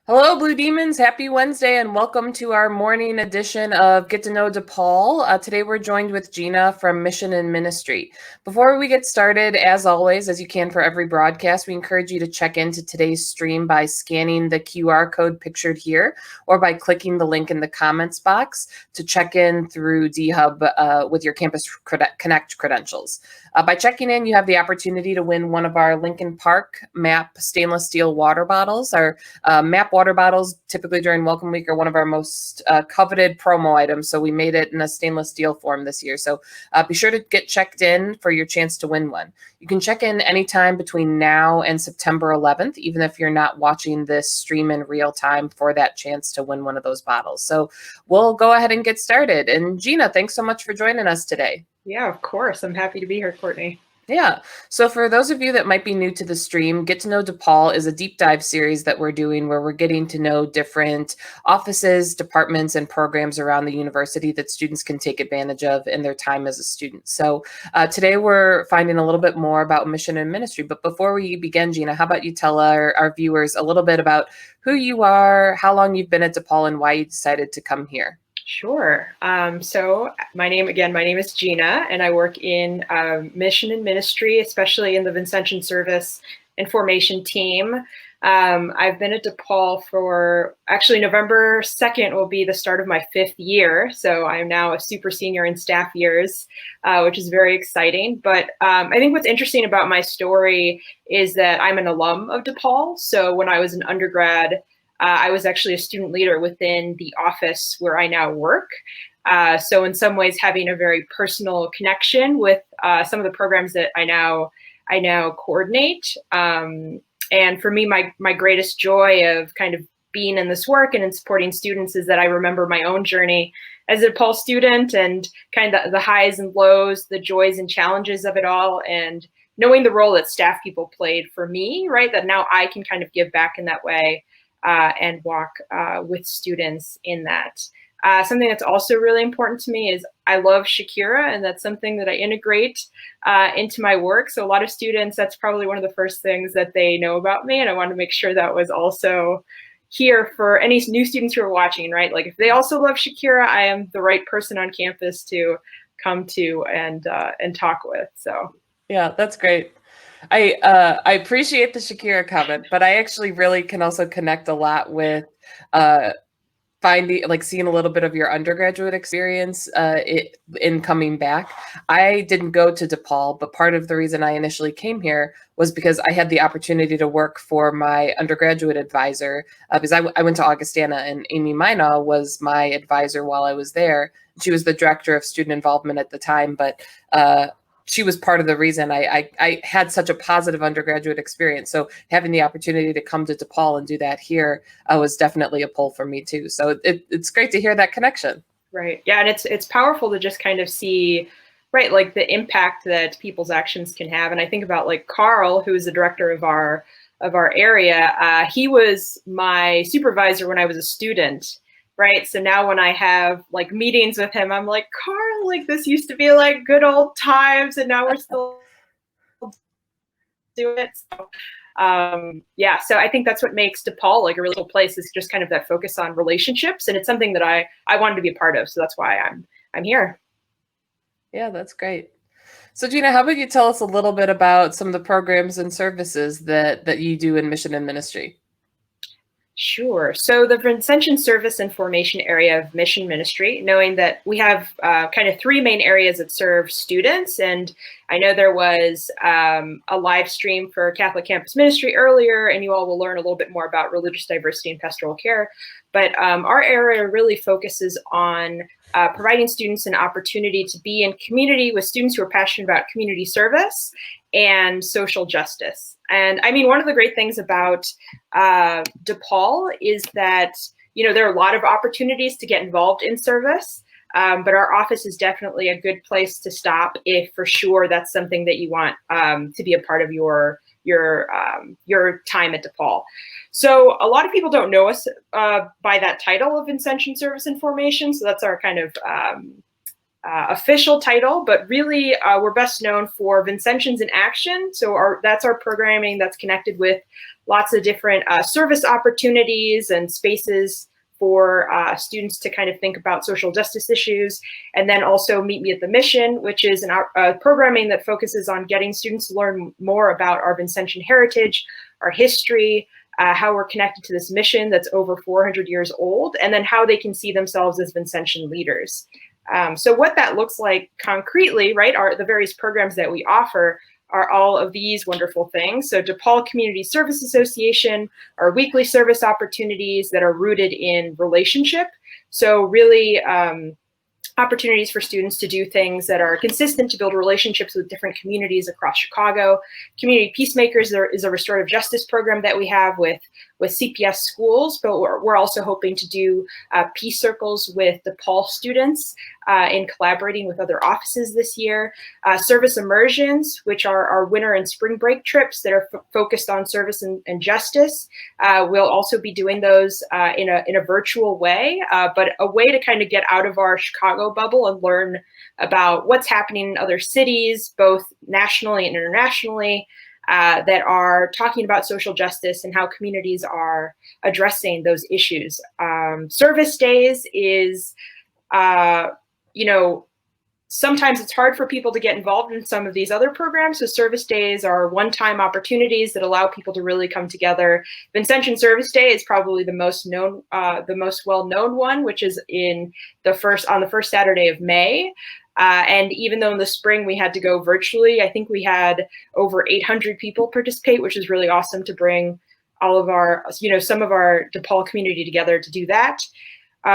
Hello, Blue Demons. Happy Wednesday, and welcome to our morning edition of Get to Know DePaul. Today, we're joined with Gina from Mission and Ministry. Before we get started, as always, as you can for every broadcast, we encourage you to check into today's stream by scanning the QR code pictured here or by clicking the link in the comments box to check in through DHub with your Campus Connect credentials. By checking in, you have the opportunity to win one of our Lincoln Park MAP stainless steel water bottles. Our MAP water bottles, typically during Welcome Week, are one of our most coveted promo items. So we made it in a stainless steel form this year. So be sure to get checked in for your chance to win one. You can check in anytime between now and September 11th, even if you're not watching this stream in real time, for that chance to win one of those bottles. So we'll go ahead and get started. And Gina, thanks so much for joining us today. Yeah, of course. I'm happy to be here, Courtney. Yeah. So for those of you that might be new to the stream, Get to Know DePaul is a deep dive series that we're doing where we're getting to know different offices, departments, and programs around the university that students can take advantage of in their time as a student. So today we're finding a little bit more about mission and ministry. But before we begin, Gina, how about you tell our viewers a little bit about who you are, how long you've been at DePaul, and why you decided to come here? Sure. So my name is Gina, and I work in mission and ministry, especially in the Vincentian Service and Formation team. I've been at DePaul for, actually, November 2nd will be the start of my 5th year. So I'm now a super senior in staff years, which is very exciting. But I think what's interesting about my story is that I'm an alum of DePaul. So when I was an undergrad, I was actually a student leader within the office where I now work. So in some ways, having a very personal connection with some of the programs that I now coordinate. And for me, my greatest joy of kind of being in this work and in supporting students is that I remember my own journey as a DePaul student and kind of the highs and lows, the joys and challenges of it all, and knowing the role that staff people played for me, right? That now I can kind of give back in that way. And walk with students in that. Something that's also really important to me is I love Shakira, and that's something that I integrate into my work. So a lot of students, that's probably one of the first things that they know about me, and I wanted to make sure that was also here for any new students who are watching, right? Like if they also love Shakira, I am the right person on campus to come to and talk with. So yeah, that's great. I appreciate the Shakira comment, but I actually really can also connect a lot with seeing a little bit of your undergraduate experience in coming back. I didn't go to DePaul, but part of the reason I initially came here was because I had the opportunity to work for my undergraduate advisor, because I went to Augustana, and Amy Mina was my advisor while I was there. She was the director of student involvement at the time, but she was part of the reason I had such a positive undergraduate experience. So having the opportunity to come to DePaul and do that here was definitely a pull for me too. So it's great to hear that connection. Right. Yeah, and it's powerful to just kind of see, right, like the impact that people's actions can have. And I think about like Carl, who is the director of our area. He was my supervisor when I was a student. Right. So now when I have like meetings with him, I'm like, Carl, like this used to be like good old times, and now we're still doing it. So yeah, so I think that's what makes DePaul like a really cool place, is just kind of that focus on relationships, and it's something that I wanted to be a part of. So that's why I'm here. Yeah, that's great. So Gina, how about you tell us a little bit about some of the programs and services that you do in mission and ministry? Sure. So the Vincentian Service and Formation area of Mission Ministry, knowing that we have kind of 3 main areas that serve students. And I know there was a live stream for Catholic Campus Ministry earlier, and you all will learn a little bit more about religious diversity and pastoral care. But our area really focuses on providing students an opportunity to be in community with students who are passionate about community service and social justice. And I mean, one of the great things about DePaul is that, you know, there are a lot of opportunities to get involved in service, but our office is definitely a good place to stop if for sure that's something that you want to be a part of your time at DePaul. So a lot of people don't know us by that title of Vincentian Service and Formation. So that's our kind of official title, but really we're best known for Vincentians in Action. So that's our programming that's connected with lots of different service opportunities and spaces for students to kind of think about social justice issues. And then also Meet Me at the Mission, which is programming that focuses on getting students to learn more about our Vincentian heritage, our history, how we're connected to this mission that's over 400 years old, and then how they can see themselves as Vincentian leaders. So what that looks like concretely, right, are the various programs that we offer are all of these wonderful things. So DePaul Community Service Association are weekly service opportunities that are rooted in relationship. So really opportunities for students to do things that are consistent to build relationships with different communities across Chicago. Community Peacemakers is a restorative justice program that we have with CPS schools, but we're also hoping to do peace circles with DePaul students in collaborating with other offices this year. Service immersions, which are our winter and spring break trips that are focused on service and justice. We'll also be doing those in a virtual way, but a way to kind of get out of our Chicago bubble and learn about what's happening in other cities, both nationally and internationally, that are talking about social justice and how communities are addressing those issues. Service days is, sometimes it's hard for people to get involved in some of these other programs. So service days are one-time opportunities that allow people to really come together. Vincentian Service Day is probably the most well-known one, which is on the first Saturday of May. And even though in the spring we had to go virtually, I think we had over 800 people participate, which is really awesome to bring all of our, some of our DePaul community together to do that.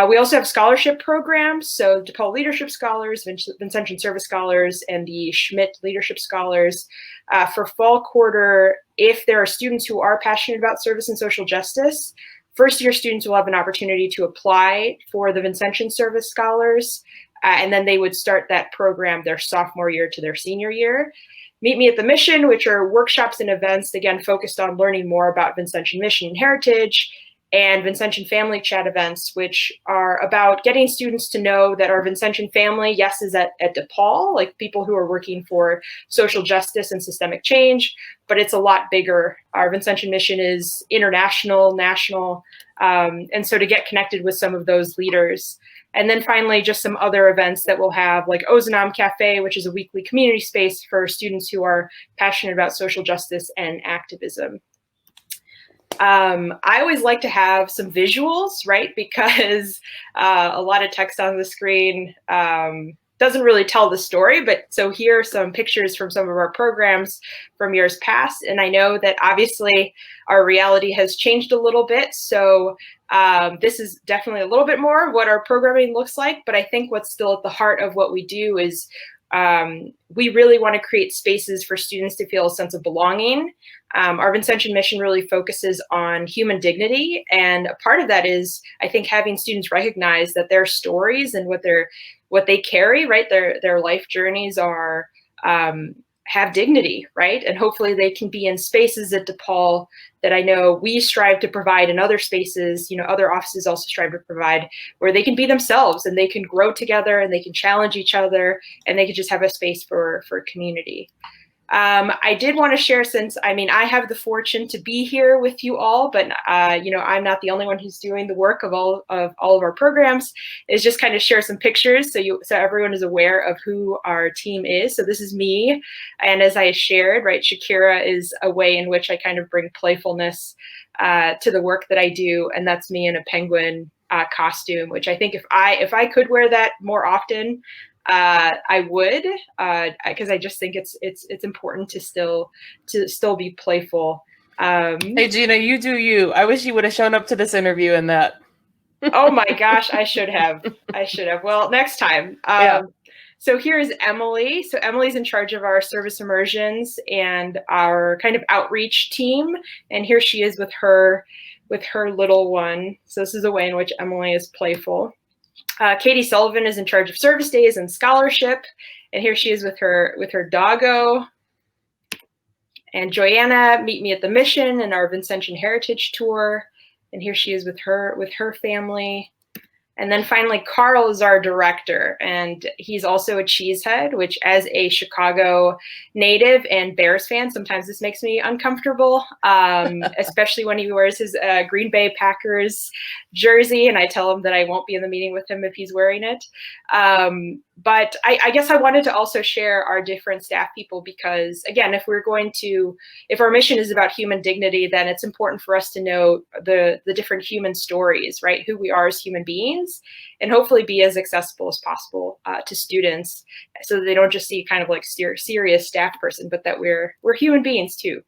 We also have scholarship programs, so DePaul Leadership Scholars, Vincentian Service Scholars, and the Schmidt Leadership Scholars. For fall quarter, if there are students who are passionate about service and social justice, first-year students will have an opportunity to apply for the Vincentian Service Scholars, and then they would start that program their sophomore year to their senior year. Meet Me at the Mission, which are workshops and events, again, focused on learning more about Vincentian mission and heritage, and Vincentian Family Chat events, which are about getting students to know that our Vincentian family, yes, is at DePaul, like people who are working for social justice and systemic change, but it's a lot bigger. Our Vincentian mission is international, national, and so to get connected with some of those leaders. And then finally, just some other events that we'll have, like Ozanam Cafe, which is a weekly community space for students who are passionate about social justice and activism. I always like to have some visuals, right? Because a lot of text on the screen doesn't really tell the story. But so here are some pictures from some of our programs from years past. And I know that obviously our reality has changed a little bit. So this is definitely a little bit more of what our programming looks like. But I think what's still at the heart of what we do is we really want to create spaces for students to feel a sense of belonging. Our Vincentian mission really focuses on human dignity, and a part of that is, I think, having students recognize that their stories and what they carry, right, their life journeys are have dignity, right, and hopefully they can be in spaces at DePaul that I know we strive to provide, in other spaces, other offices also strive to provide, where they can be themselves and they can grow together and they can challenge each other and they can just have a space for community. I did want to share, since I have the fortune to be here with you all, but I'm not the only one who's doing the work of all of our programs, is just kind of share some pictures so everyone is aware of who our team is. So this is me, and as I shared, right, Shakira is a way in which I kind of bring playfulness to the work that I do, and that's me in a penguin costume, which I think if I could wear that more often, I would, because I just think it's important to still be playful. Hey Gina, you do you. I wish you would have shown up to this interview in that. Oh my gosh, I should have. Well, next time. Yeah. So here's Emily. So Emily's in charge of our service immersions and our kind of outreach team. And here she is with her little one. So this is a way in which Emily is playful. Katie Sullivan is in charge of service days and scholarship, and here she is with her doggo. And Joanna, Meet Me at the Mission and our Vincentian Heritage Tour, and here she is with her family. And then finally, Carl is our director, and he's also a cheesehead, which as a Chicago native and Bears fan, sometimes this makes me uncomfortable, especially when he wears his Green Bay Packers jersey, and I tell him that I won't be in the meeting with him if he's wearing it. But I guess I wanted to also share our different staff people because, again, if our mission is about human dignity, then it's important for us to know the different human stories, right? Who we are as human beings, and hopefully be as accessible as possible to students, so that they don't just see kind of like serious staff person, but that we're human beings too.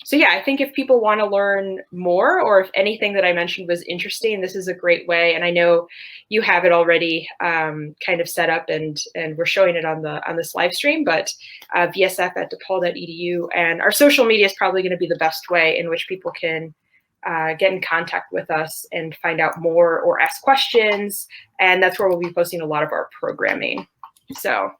So yeah, I think if people want to learn more, or if anything that I mentioned was interesting, this is a great way. And I know you have it already kind of set up, and we're showing it on this live stream. But vsf@depaul.edu, and our social media is probably going to be the best way in which people can get in contact with us and find out more or ask questions. And that's where we'll be posting a lot of our programming. So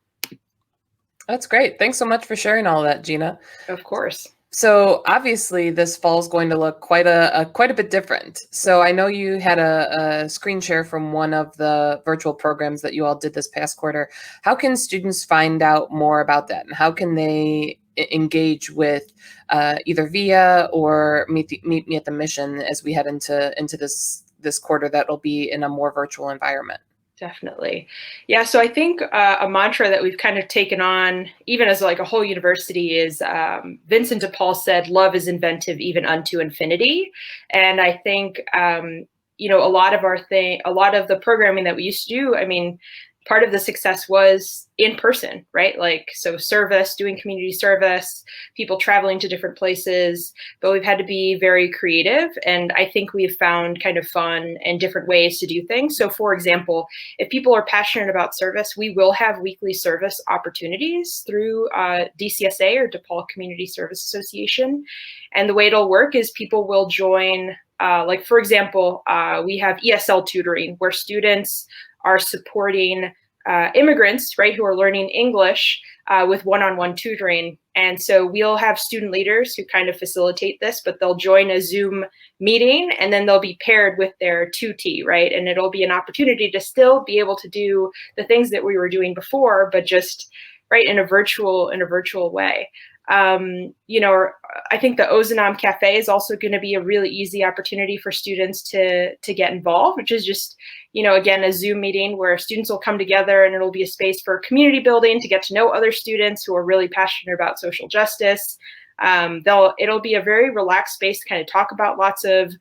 that's great. Thanks so much for sharing all of that, Gina. Of course. So obviously this fall is going to look quite a bit different. So I know you had a screen share from one of the virtual programs that you all did this past quarter. How can students find out more about that, and how can they engage with either VIA or Meet Me at the Mission as we head into this quarter that'll be in a more virtual environment? Definitely. Yeah. So I think a mantra that we've kind of taken on, even as like a whole university, is Vincent DePaul said, "Love is inventive even unto infinity." And I think, a lot of the programming that we used to do, I mean, part of the success was in person, right? Like, so service, doing community service, people traveling to different places, but we've had to be very creative. And I think we've found kind of fun and different ways to do things. So for example, if people are passionate about service, we will have weekly service opportunities through DCSA, or DePaul Community Service Association. And the way it'll work is people will join, like for example, we have ESL tutoring, where students are supporting immigrants, right, who are learning English with one-on-one tutoring. And so we'll have student leaders who kind of facilitate this, but they'll join a Zoom meeting, and then they'll be paired with their tutee, right? And it'll be an opportunity to still be able to do the things that we were doing before, but just right in a virtual way. I think the Ozanam Cafe is also going to be a really easy opportunity for students to get involved, which is just, again, a Zoom meeting where students will come together, and it'll be a space for community building, to get to know other students who are really passionate about social justice. It'll be a very relaxed space to kind of talk about lots of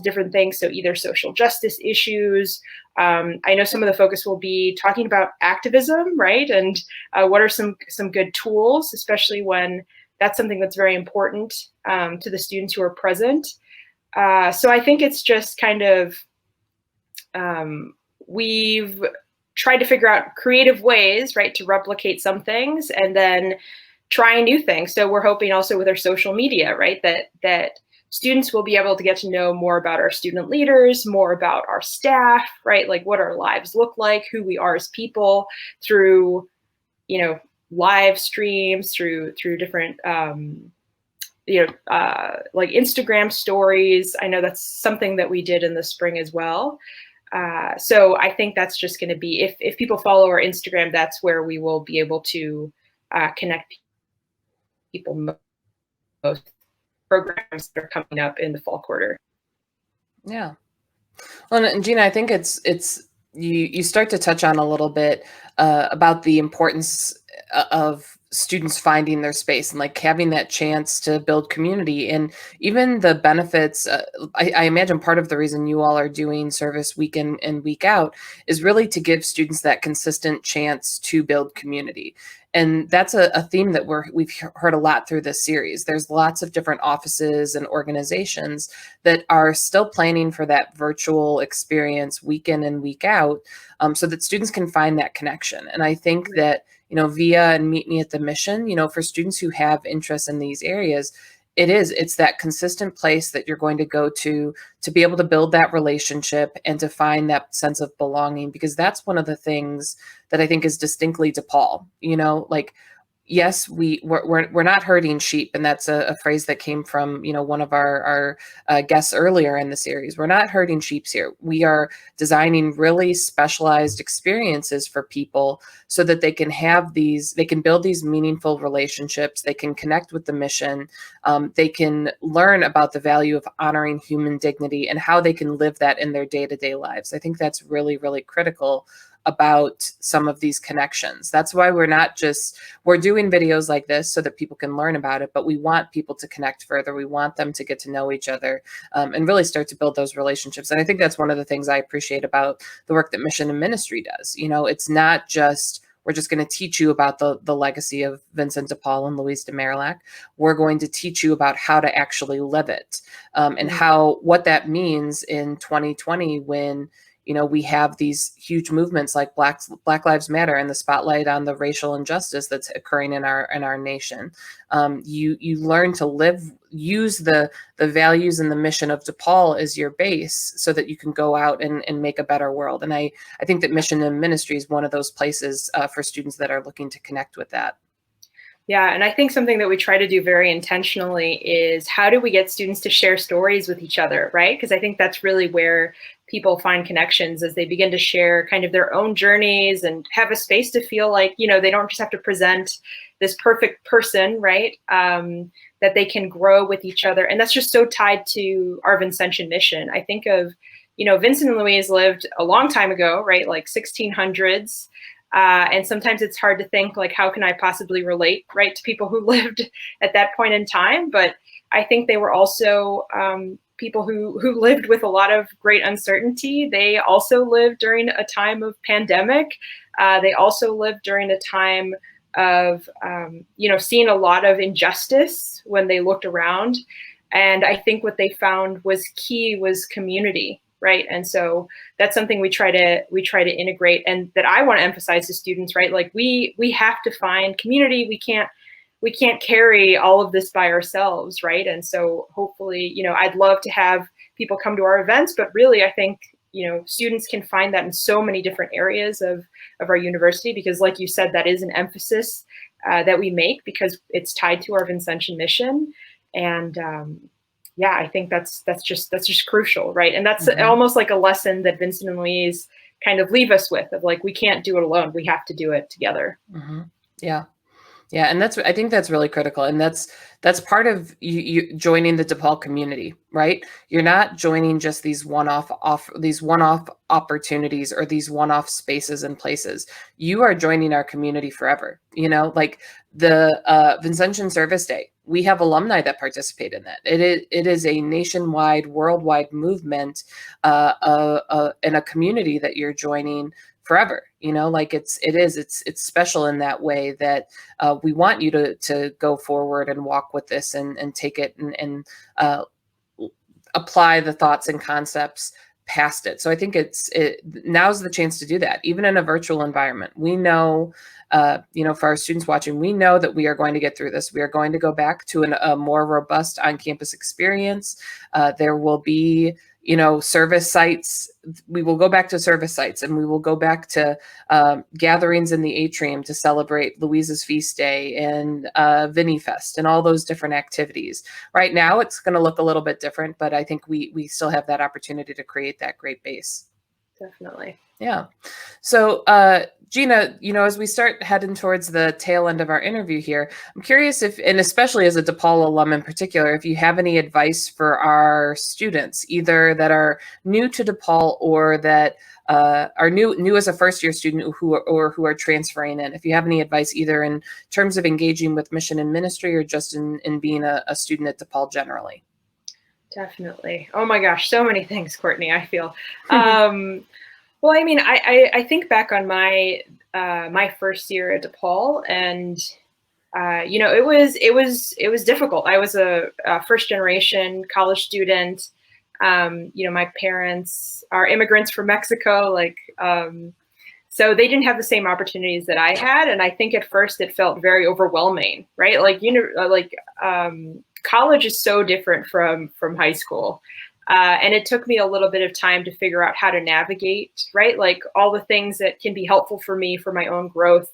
different things. So either social justice issues. I know some of the focus will be talking about activism, right? And what are some good tools, especially when that's something that's very important to the students who are present. So I think it's just kind of, we've tried to figure out creative ways, right, to replicate some things and then try new things. So we're hoping also with our social media, right, that students will be able to get to know more about our student leaders, more about our staff, right, like what our lives look like, who we are as people, through, live streams, through different, like Instagram stories. I know that's something that we did in the spring as well. So I think that's just going to be, if people follow our Instagram, that's where we will be able to connect people most programs that are coming up in the fall quarter. Yeah. Well, and Gina, I think it's you start to touch on a little bit about the importance of students finding their space and like having that chance to build community, and even the benefits. I imagine part of the reason you all are doing service week in and week out is really to give students that consistent chance to build community. And that's a theme that we've heard a lot through this series. There's lots of different offices and organizations that are still planning for that virtual experience week in and week out, so that students can find that connection. And I think that, VIA and Meet Me at the Mission, for students who have interest in these areas, it's that consistent place that you're going to go to be able to build that relationship and to find that sense of belonging, because that's one of the things that I think is distinctly DePaul. Like yes, we're not herding sheep, and that's a phrase that came from one of our guests earlier in the series. We're not herding sheep here. We are designing really specialized experiences for people so that they can build these meaningful relationships. They can connect with the mission. They can learn about the value of honoring human dignity and how they can live that in their day-to-day lives. I think that's really, really critical about some of these connections. That's why we're doing videos like this so that people can learn about it, but we want people to connect further. We want them to get to know each other, and really start to build those relationships. And I think that's one of the things I appreciate about the work that Mission and Ministry does. It's not just we're just going to teach you about the legacy of Vincent DePaul and Louise de Marillac. We're going to teach you about how to actually live it, and what that means in 2020 when we have these huge movements like Black Lives Matter and the spotlight on the racial injustice that's occurring in our nation. You learn to use the values and the mission of DePaul as your base so that you can go out and make a better world. And I think that Mission and Ministry is one of those places for students that are looking to connect with that. Yeah, and I think something that we try to do very intentionally is how do we get students to share stories with each other, right? Because I think that's really where people find connections as they begin to share kind of their own journeys and have a space to feel like, they don't just have to present this perfect person, right? That they can grow with each other. And that's just so tied to our Vincentian mission. I think of, Vincent and Louise lived a long time ago, right? Like 1600s. And sometimes it's hard to think like, how can I possibly relate, right, to people who lived at that point in time? But I think they were also people who lived with a lot of great uncertainty. They also lived during a time of pandemic. They also lived during a time of, seeing a lot of injustice when they looked around. And I think what they found was key was community. Right. And so that's something we try to integrate, and that I want to emphasize to students, right? Like we have to find community. We can't carry all of this by ourselves. Right. And so hopefully, I'd love to have people come to our events, but really I think, students can find that in so many different areas of our university, because like you said, that is an emphasis that we make because it's tied to our Vincentian mission. And, yeah, I think that's just crucial, right? And that's almost like a lesson that Vincent and Louise kind of leave us with, of like, we can't do it alone. We have to do it together. Yeah. Yeah, and I think that's really critical, and that's part of you joining the DePaul community, right? You're not joining just these one-off opportunities or these one-off spaces and places. You are joining our community forever. Like the Vincentian Service Day, we have alumni that participate in that. It is a nationwide, worldwide movement, in a community that you're joining forever. Like it's special in that way that we want you to go forward and walk with this and take it and apply the thoughts and concepts past it. So I think now's the chance to do that, even in a virtual environment. We know, for our students watching, we know that we are going to get through this. We are going to go back to a more robust on-campus experience. There will be service sites. We will go back to service sites, and we will go back to gatherings in the atrium to celebrate Louise's feast day and Vinnie Fest and all those different activities. Right now, it's going to look a little bit different, but I think we still have that opportunity to create that great base. Definitely. Yeah. So, Gina, as we start heading towards the tail end of our interview here, I'm curious and especially as a DePaul alum in particular, if you have any advice for our students, either that are new to DePaul or that are new as a first-year student who are transferring in. If you have any advice, either in terms of engaging with Mission and Ministry or just in being a student at DePaul generally. Definitely. Oh my gosh, so many things, Courtney, I feel. Well, I mean, I think back on my first year at DePaul, and it was difficult. I was a first generation college student. My parents are immigrants from Mexico, so they didn't have the same opportunities that I had, and I think at first it felt very overwhelming, right? College is so different from high school. And it took me a little bit of time to figure out how to navigate, right? Like all the things that can be helpful for me for my own growth.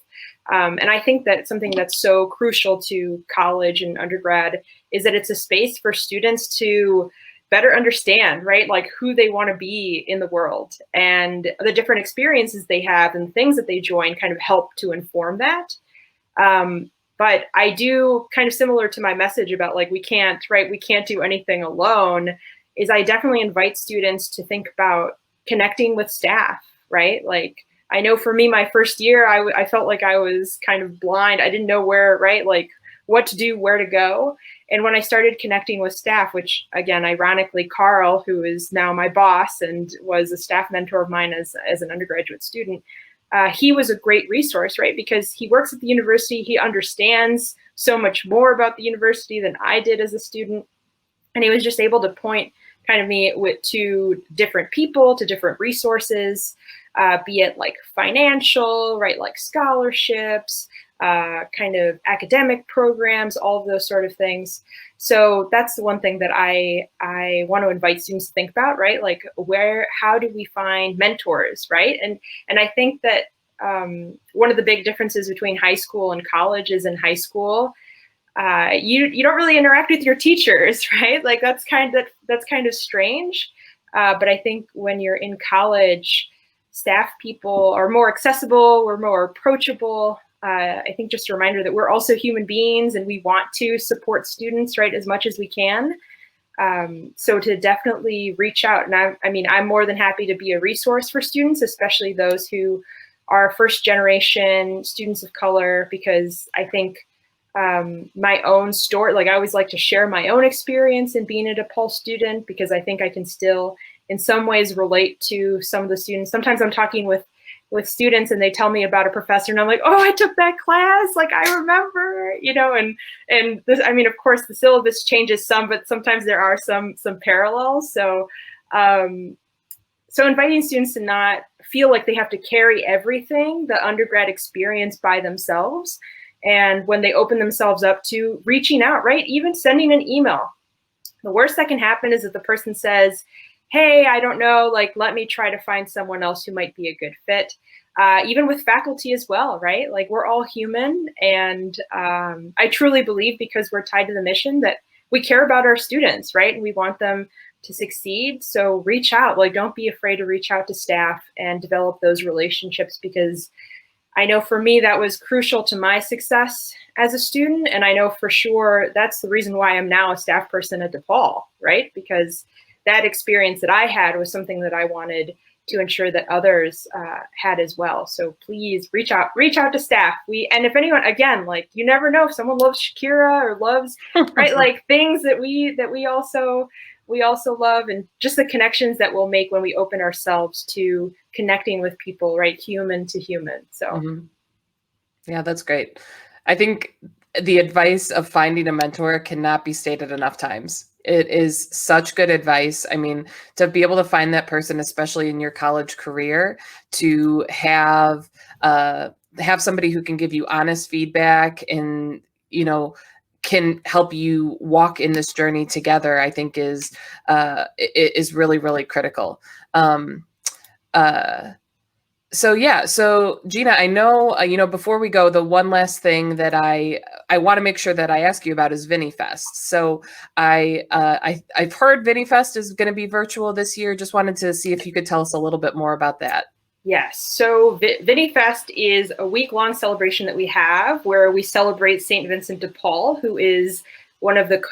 And I think that something that's so crucial to college and undergrad is that it's a space for students to better understand, right? Like who they want to be in the world, and the different experiences they have and things that they join kind of help to inform that. But I do, kind of similar to my message about like, we can't do anything alone, is I definitely invite students to think about connecting with staff, right? Like, I know for me, my first year, I felt like I was kind of blind. I didn't know where, right? Like what to do, where to go. And when I started connecting with staff, which again, ironically, Carl, who is now my boss and was a staff mentor of mine as an undergraduate student, he was a great resource, right? Because he works at the university, he understands so much more about the university than I did as a student. And he was just able to point kind of me to different people, to different resources, be it like financial, right? Like scholarships, kind of academic programs, all of those sort of things. So that's the one thing that I want to invite students to think about, right? Like how do we find mentors, right? And I think that one of the big differences between high school and college is in high school, you don't really interact with your teachers, right? Like that's kind of strange. But I think when you're in college, staff people are more accessible, we're more approachable. I think just a reminder that we're also human beings and we want to support students, right, as much as we can. So to definitely reach out. And I'm more than happy to be a resource for students, especially those who are first generation students of color, because I think my own story, like I always like to share my own experience in being a DePaul student, because I think I can still in some ways relate to some of the students. Sometimes I'm talking with students and they tell me about a professor and I'm like, oh, I took that class. Like I remember, and this, of course the syllabus changes some, but sometimes there are some parallels. So, so inviting students to not feel like they have to carry everything, the undergrad experience, by themselves. And when they open themselves up to reaching out, right? Even sending an email. The worst that can happen is that the person says, hey, I don't know, like, let me try to find someone else who might be a good fit. Even with faculty as well, right? Like we're all human. And I truly believe, because we're tied to the mission, that we care about our students, right? And we want them to succeed. So reach out, like don't be afraid to reach out to staff and develop those relationships, because I know for me, that was crucial to my success as a student. And I know for sure that's the reason why I'm now a staff person at DePaul, right? Because that experience that I had was something that I wanted to ensure that others had as well. So please reach out to staff. And if anyone, again, like you never know if someone loves Shakira or loves, right? Like things that we also love, and just the connections that we'll make when we open ourselves to connecting with people, right? Human to human. So. Yeah, that's great. I think the advice of finding a mentor cannot be stated enough times. It is such good advice. I mean, to be able to find that person, especially in your college career, to have somebody who can give you honest feedback and, can help you walk in this journey together, I think is really, really critical. So Gina, I know, before we go, the one last thing that I want to make sure that I ask you about is ViniFest. So I've heard ViniFest is going to be virtual this year. Just wanted to see if you could tell us a little bit more about that. Yes. So ViniFest is a week-long celebration that we have where we celebrate St. Vincent de Paul, who is one of the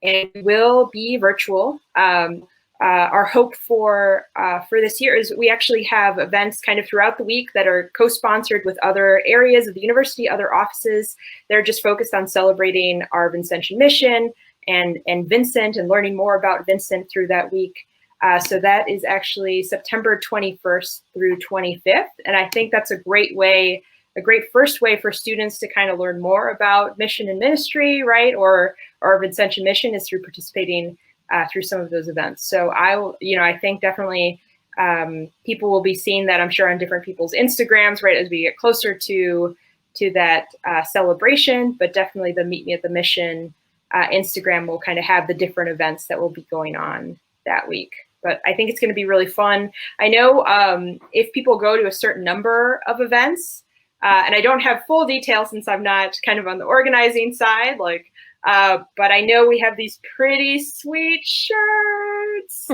and will be virtual. Our hope for this year is we actually have events kind of throughout the week that are co-sponsored with other areas of the university, other offices. They're just focused on celebrating our Vincentian mission and Vincent, and learning more about Vincent through that week. So that is actually September 21st through 25th. And I think that's a great first way for students to kind of learn more about mission and ministry, right? Or Vincentian mission is through participating through some of those events. So I think definitely people will be seeing that, I'm sure, on different people's Instagrams, right, as we get closer to that celebration. But definitely the Meet Me at the Mission Instagram will kind of have the different events that will be going on that week. But I think it's going to be really fun. I know if people go to a certain number of events, and I don't have full details since I'm not kind of on the organizing side, but I know we have these pretty sweet shirts.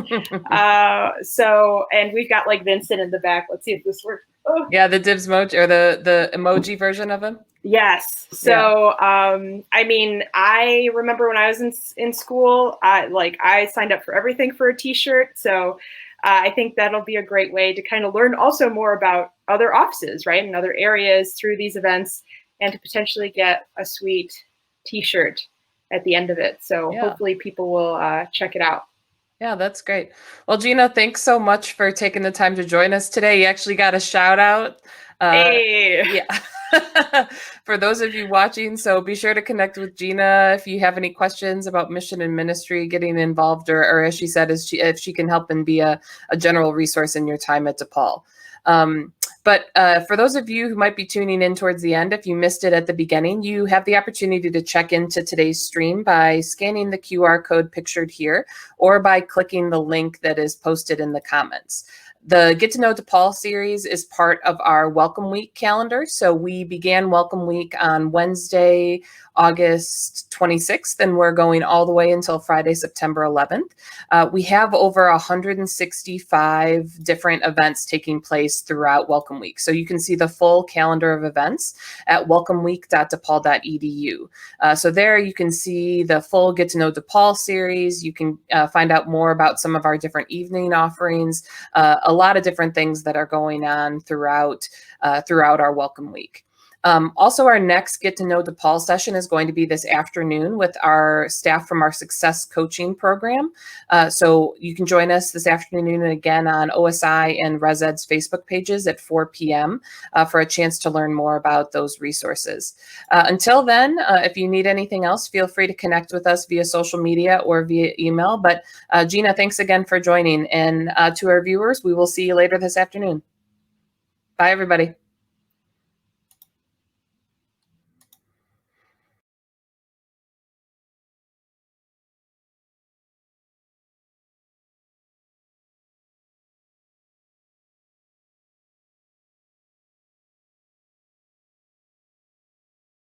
And we've got like Vincent in the back. Let's see if this works. Oh. Yeah, the Dibs emoji, or the emoji version of him. Yes. So, I mean, I remember when I was in school, I signed up for everything for a T-shirt. So I think that'll be a great way to kind of learn also more about other offices, right, and other areas through these events, and to potentially get a sweet T-shirt at the end of it. So hopefully people will check it out. Yeah, that's great. Well, Gina, thanks so much for taking the time to join us today. You actually got a shout out. Hey. Yeah. For those of you watching, so be sure to connect with Gina if you have any questions about mission and ministry, getting involved, or as she said, if she can help and be a general resource in your time at DePaul. But for those of you who might be tuning in towards the end, if you missed it at the beginning, you have the opportunity to check into today's stream by scanning the QR code pictured here, or by clicking the link that is posted in the comments. The Get to Know DePaul series is part of our Welcome Week calendar. So we began Welcome Week on Wednesday, August 26th, and we're going all the way until Friday, September 11th. We have over 165 different events taking place throughout Welcome Week. So you can see the full calendar of events at welcomeweek.depaul.edu. So there you can see the full Get to Know DePaul series. You can find out more about some of our different evening offerings, a lot of different things that are going on throughout our Welcome Week. Also, our next Get to Know DePaul session is going to be this afternoon with our staff from our Success Coaching Program. So you can join us this afternoon and again on OSI and ResEd's Facebook pages at 4 p.m. For a chance to learn more about those resources. Until then, if you need anything else, feel free to connect with us via social media or via email. But Gina, thanks again for joining. And to our viewers, we will see you later this afternoon. Bye, everybody.